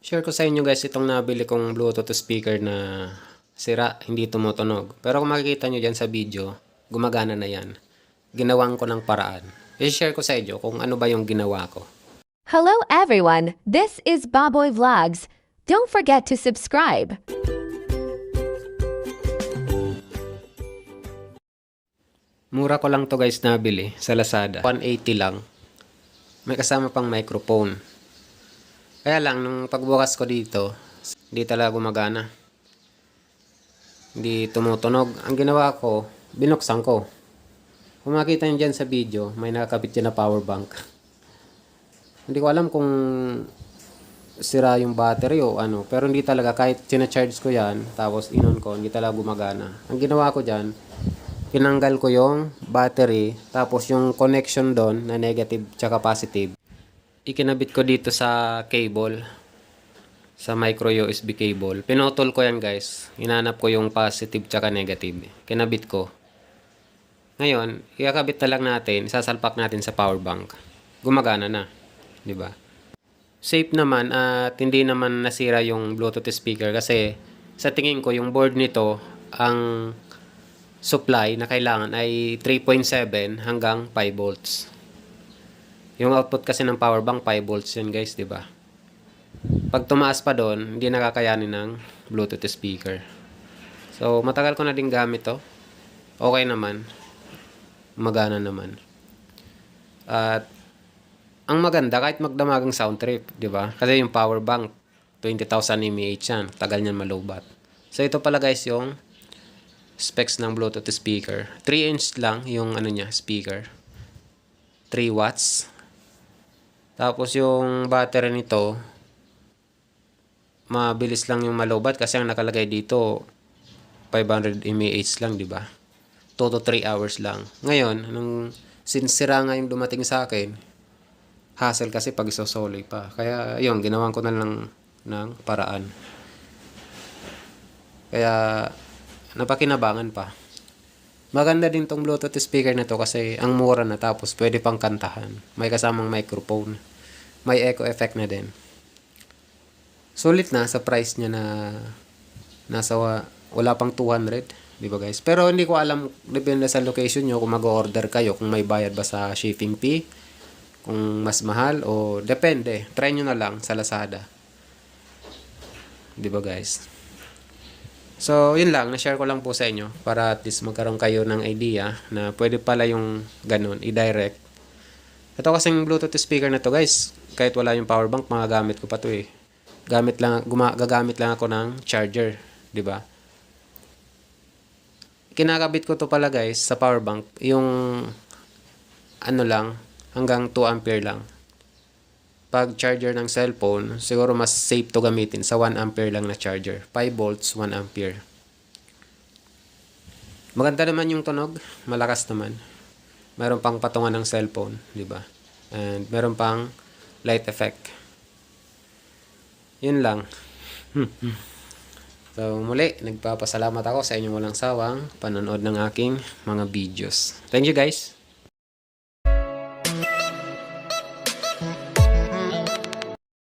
Share ko sa inyo guys itong nabili kong Bluetooth speaker na sira, hindi tumutunog. Pero kung makikita nyo dyan sa video, gumagana na yan. Ginawan ko ng paraan. I-share ko sa inyo kung ano ba yung ginawa ko. Hello everyone, this is Baboy Vlogs. Don't forget to subscribe. Mura ko lang to guys nabili sa Lazada. 180 lang. May kasama pang microphone. Kaya lang, nung pagbukas ko dito, hindi talaga gumagana. Hindi tumutunog. Ang ginawa ko, binuksan ko. Kung makita nyo dyan sa video, may nakakabit dyan na power bank. Hindi ko alam kung sira yung battery o ano. Pero hindi talaga, kahit sinacharge ko yan, tapos inon ko, hindi talaga gumagana. Ang ginawa ko dyan, pinanggal ko yung battery, tapos yung connection doon na negative tsaka positive, ikinabit ko dito sa cable, sa micro USB cable. Pinutol ko yan guys. Hinanap ko yung positive tsaka negative. Kinabit ko. Ngayon, ikakabit na lang natin, sasalpak natin sa power bank. Gumagana na. Diba? Safe naman at hindi naman nasira yung Bluetooth speaker kasi sa tingin ko yung board nito, ang supply na kailangan ay 3.7 hanggang 5 volts. Yung output kasi ng power bank 5 volts yun guys, di ba? Pag tumaas pa doon, hindi nakakayanin ng Bluetooth speaker. So, matagal ko na din gamit to. Okay naman. Magana naman. At ang maganda, kahit magdamagang sound trip, di ba? Kasi yung power bank 20,000 mAh yan. Tagal niyan malobat. So, ito pala guys yung specs ng Bluetooth speaker. 3-inch lang yung ano niya, speaker. 3 watts. Tapos yung battery nito, mabilis lang yung malobat kasi ang nakalagay dito 500 mAh lang, di ba? 2 to 3 hours lang. Ngayon, since sira nga yung dumating sa akin, hassle kasi pag isosoloy pa. Kaya yun, ginawan ko na lang ng paraan. Kaya napakinabangan pa. Maganda din tong Bluetooth speaker na to kasi ang mura na, tapos pwede pang kantahan. May kasamang microphone. May echo effect na din. Sulit na sa price niya na nasa wala pang 200, di ba guys? Pero hindi ko alam, depende sa location nyo kung mag-order kayo, kung may bayad ba sa shipping fee, kung mas mahal o depende. Try nyo na lang sa Lazada. Di ba guys? So, yun lang. Na-share ko lang po sa inyo para at least magkaroon kayo ng idea na pwede pala yung ganun, i-direct. Ito kasing Bluetooth speaker na to guys, kahit wala yung power bank, magagamit ko pa to eh. Gagamit lang ako ng charger, di ba? Kinakabit ko to pala guys sa power bank, yung ano lang, hanggang 2 ampere lang. Pag charger ng cellphone, siguro mas safe to gamitin sa 1 ampere lang na charger. 5 volts, 1 ampere. Maganda naman yung tunog, malakas naman. Meron pang patungan ng cellphone, di ba? And meron pang light effect. Yun lang. So muli, nagpapasalamat ako sa inyong walang sawang panonood ng aking mga videos. Thank you guys!